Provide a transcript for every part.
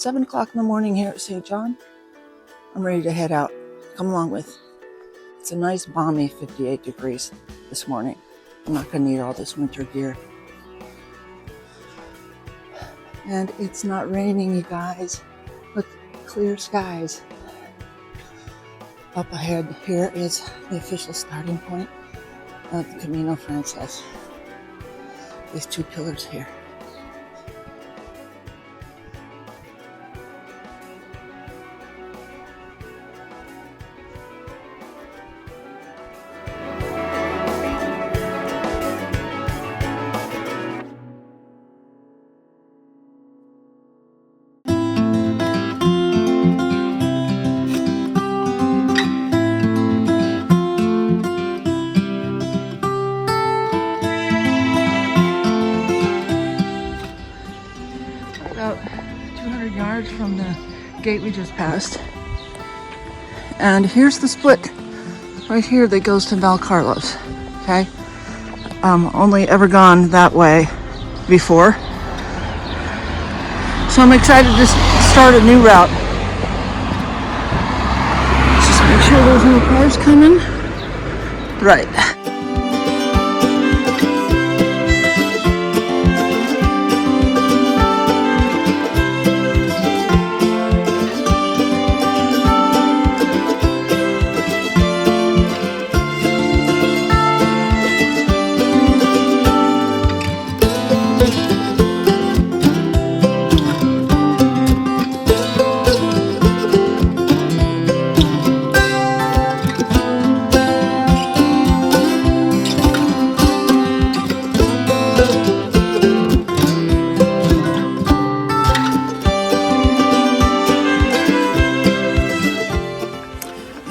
7 o'clock in the morning here at St. John. I'm ready to head out. Come along with. It's a nice balmy 58 degrees this morning. I'm not going to need all this winter gear. And it's not raining, you guys. Look, clear skies. Up ahead here is the official starting point of the Camino Frances. These two pillars here. About 200 yards from the gate we just passed. And here's the split right here that goes to Valcarlos. Okay? Only ever gone that way before. So I'm excited to start a new route. Just make sure there's no cars coming. Right.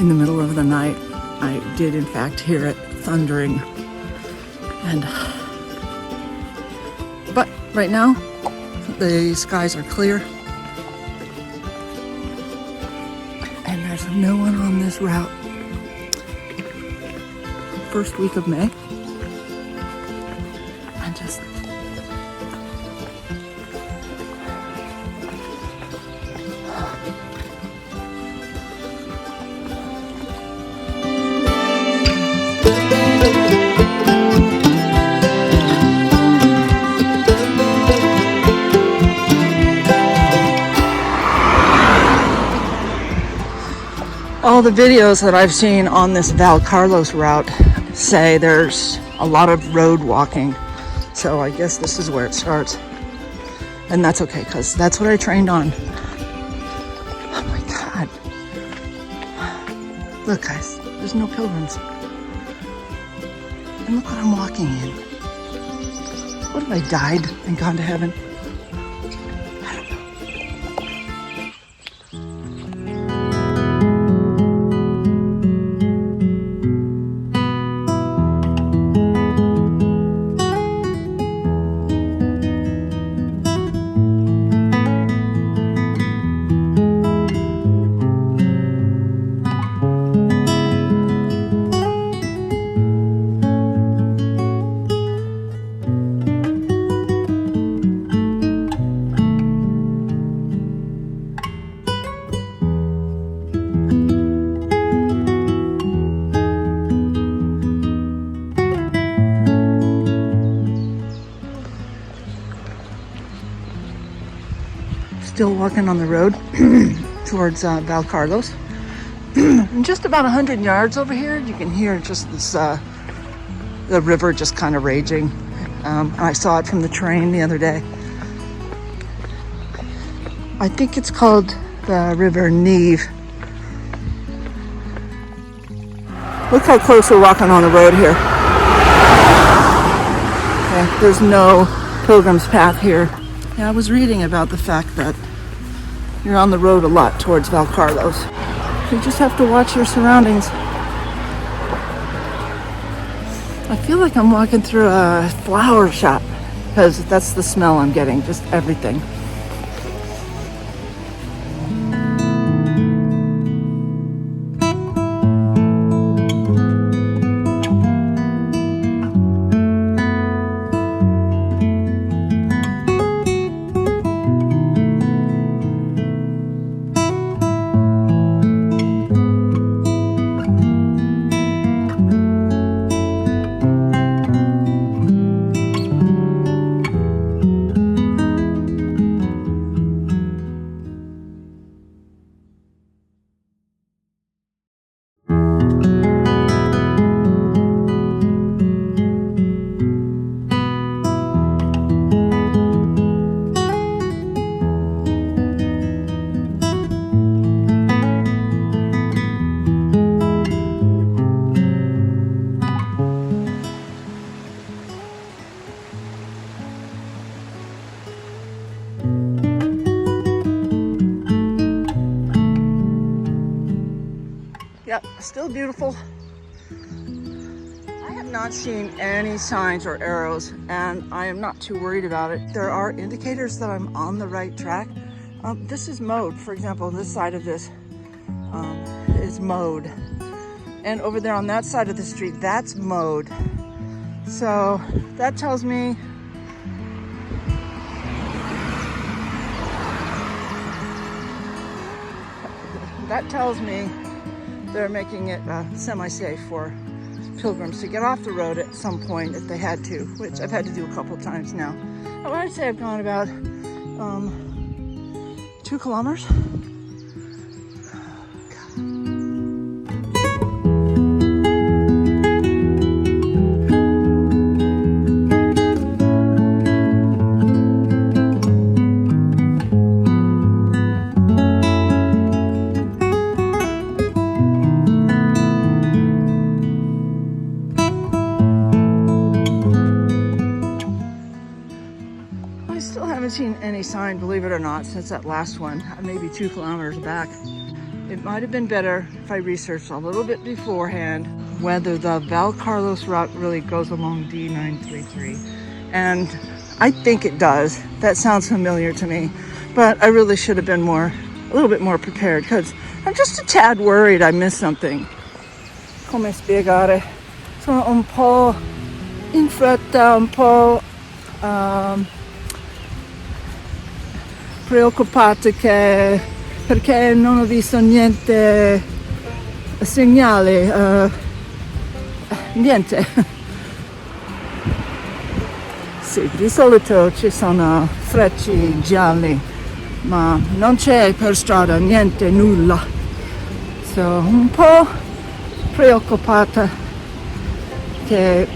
In the middle of the night, I did in fact hear it thundering. But right now, the skies are clear. And there's no one on this route. First week of May. And just all the videos that I've seen on this Valcarlos route say there's a lot of road walking. So I guess this is where it starts. And that's okay, because that's what I trained on. Oh my God. Look guys, there's no pilgrims. And look what I'm walking in. What if I died and gone to heaven? Still walking on the road towards Valcarlos. Just about 100 yards over here, you can hear just this, the river just kind of raging. I saw it from the train the other day. I think it's called the River Neve. Look how close we're walking on the road here. Okay, there's no pilgrim's path here. Yeah, I was reading about the fact that you're on the road a lot towards Valcarlos. You just have to watch your surroundings. I feel like I'm walking through a flower shop because that's the smell I'm getting, just everything. Yep, still beautiful. I have not seen any signs or arrows, and I am not too worried about it. There are indicators that I'm on the right track. This is mowed. For example, this side of this is mowed. And over there on that side of the street, that's mowed. So that tells me they're making it semi-safe for pilgrims to get off the road at some point if they had to, which I've had to do a couple times now. I would say I've gone about 2 kilometers. Seen any sign, believe it or not, since that last one, maybe 2 kilometers back. It might have been better if I researched a little bit beforehand whether the Valcarlos route really goes along D933. And I think it does. That sounds familiar to me, but I really should have been a little bit more prepared, because I'm just a tad worried I missed something. Come spiegare? Sono un po' in fretta, un po' preoccupate perché non ho visto niente segnale, niente. Sì, di solito ci sono frecce gialli, ma non c'è per strada niente, nulla. So, un po' preoccupata che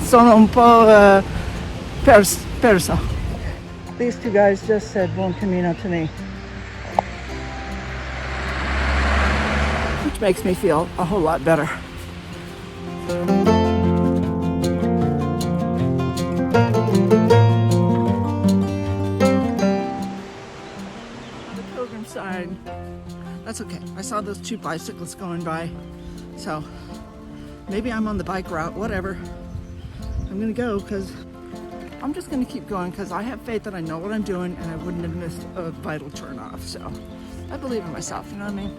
sono un po' persa. These two guys just said Buen Camino to me, which makes me feel a whole lot better. The Pilgrim sign, that's okay. I saw those 2 bicyclists going by, so maybe I'm on the bike route, whatever. I'm gonna go because I'm just going to keep going, because I have faith that I know what I'm doing and I wouldn't have missed a vital turn-off. So I believe in myself, you know what I mean?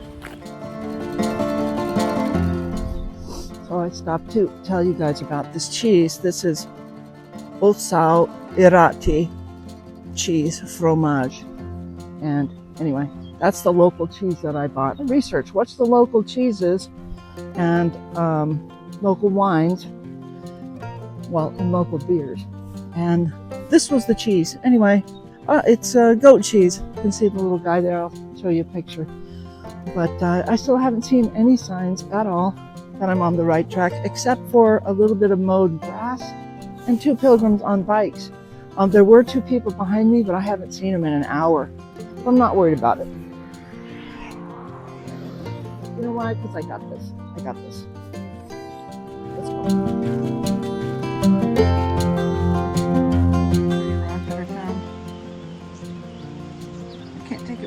So I stopped to tell you guys about this cheese. This is Osao Irati cheese fromage. And anyway, that's the local cheese that I bought. I researched what's the local cheeses and local wines, well, and local beers. And this was the cheese. Anyway, it's goat cheese. You can see the little guy there. I'll show you a picture. But I still haven't seen any signs at all that I'm on the right track, except for a little bit of mowed grass and 2 pilgrims on bikes. There were 2 people behind me, but I haven't seen them in an hour. So I'm not worried about it. You know why? Because I got this. Let's go.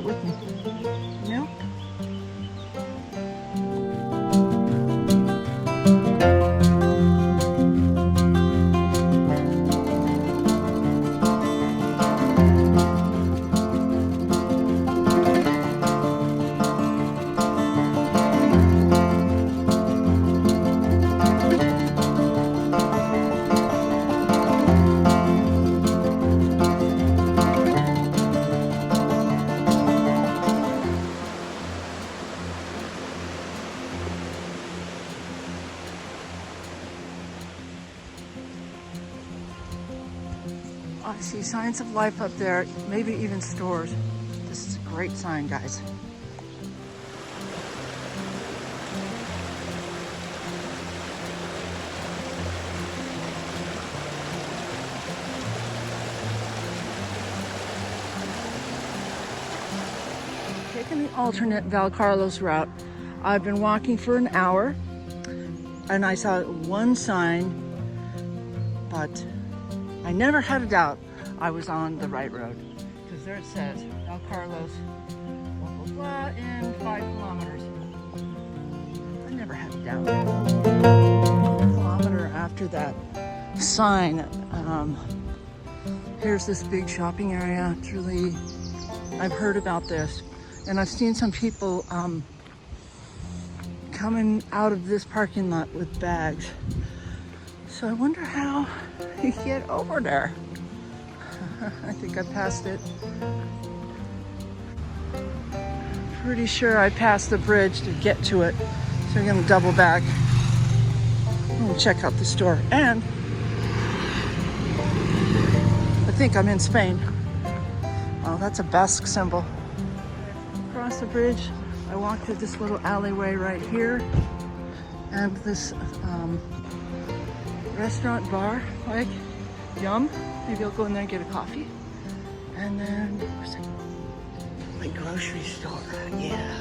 With me, you know? I see signs of life up there, maybe even stores. This is a great sign, guys. Taking the alternate Valcarlos route. I've been walking for an hour and I saw one sign, but I never had a doubt I was on the right road, because there it says Valcarlos, blah, blah, blah, in 5 kilometers. ever head down. A kilometer after that sign, here's this big shopping area. It's really, I've heard about this, and I've seen some people coming out of this parking lot with bags. So I wonder how you get over there. I think I passed it. Pretty sure I passed the bridge to get to it. So I'm gonna double back and check out the store. And I think I'm in Spain. Oh, that's a Basque symbol. Across the bridge, I walked through this little alleyway right here. And this restaurant bar, like, yum. Maybe I'll go in there and get a coffee. And then, where's it? My grocery store, yeah.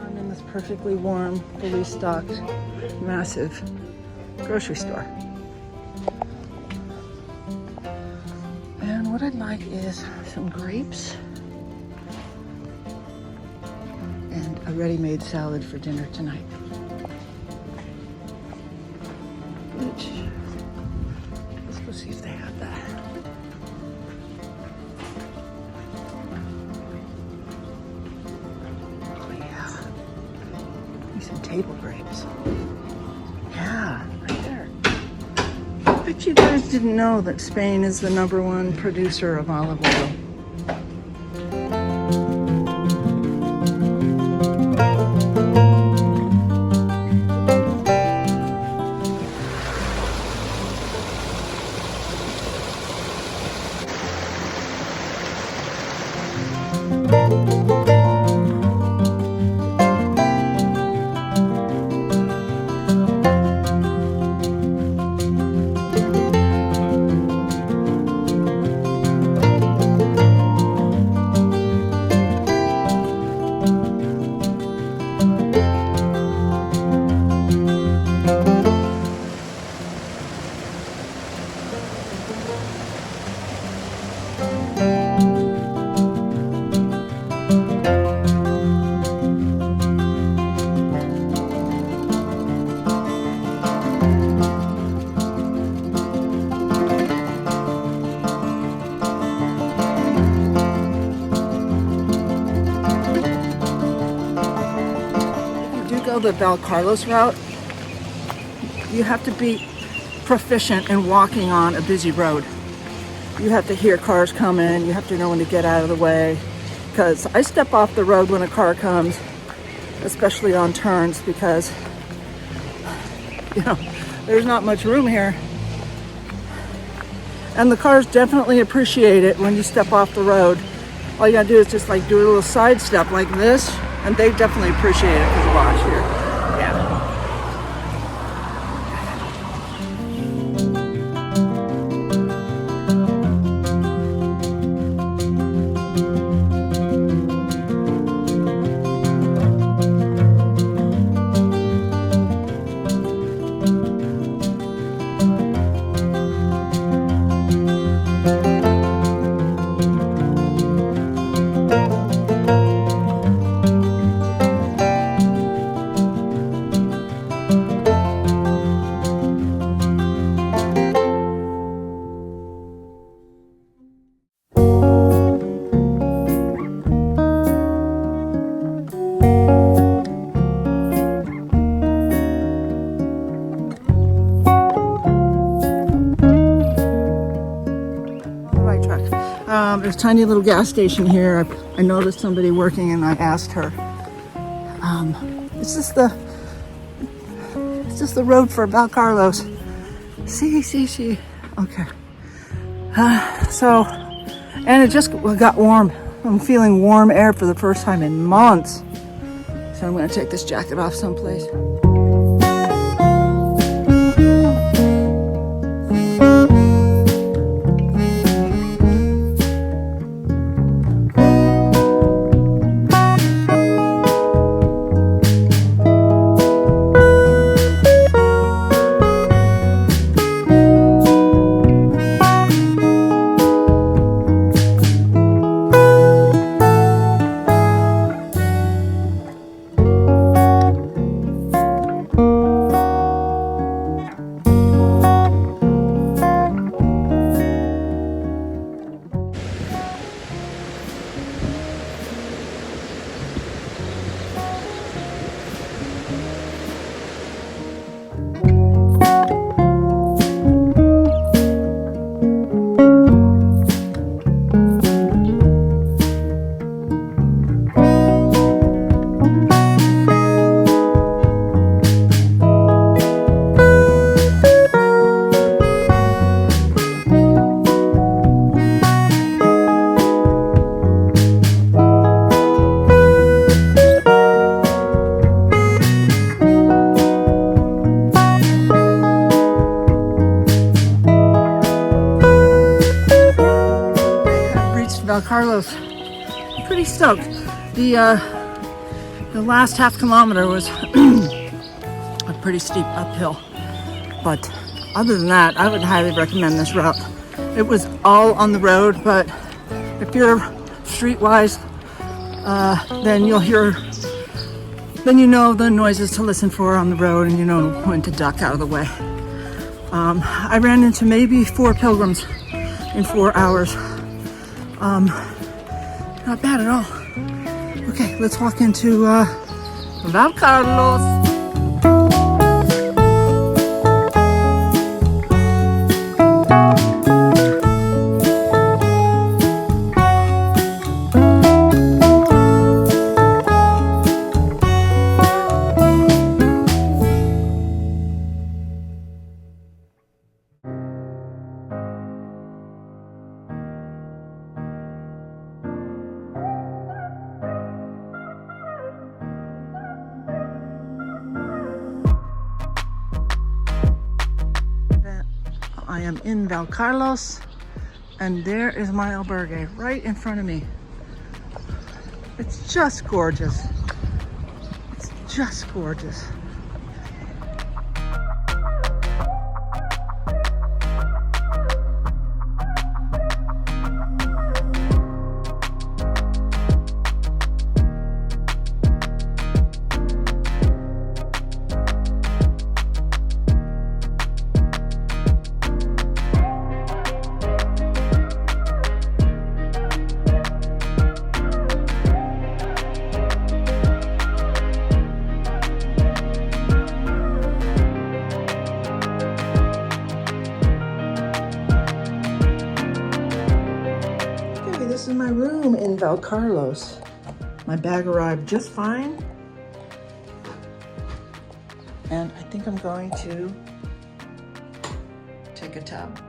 I'm in this perfectly warm, fully stocked, massive grocery store. And what I'd like is some grapes and a ready-made salad for dinner tonight. Which, let's go see if they have that. Some table grapes. Yeah, right there. I bet you guys didn't know that Spain is the #1 producer of olive oil. The Valcarlos route, you have to be proficient in walking on a busy road. You have to hear cars coming, you have to know when to get out of the way, because I step off the road when a car comes, especially on turns, because there's not much room here, and the cars definitely appreciate it when you step off the road. All you gotta do is just like do a little side step like this, and they definitely appreciate it because watch here. There's a tiny little gas station here. I noticed somebody working and I asked her, is this the road for Valcarlos? See. Okay. And it just got warm. I'm feeling warm air for the first time in months. So I'm gonna take this jacket off someplace. Valcarlos. Pretty stoked. The last half kilometer was a pretty steep uphill, but other than that, I would highly recommend this route. It was all on the road, but if you're streetwise, then you'll hear, then you know the noises to listen for on the road, and you know when to duck out of the way. I ran into maybe 4 pilgrims in 4 hours. Not bad at all. Okay, let's walk into Valcarlos. I am in Valcarlos, and there is my albergue right in front of me. It's just gorgeous. It's just gorgeous. This is my room in Valcarlos. My bag arrived just fine. And I think I'm going to take a tub.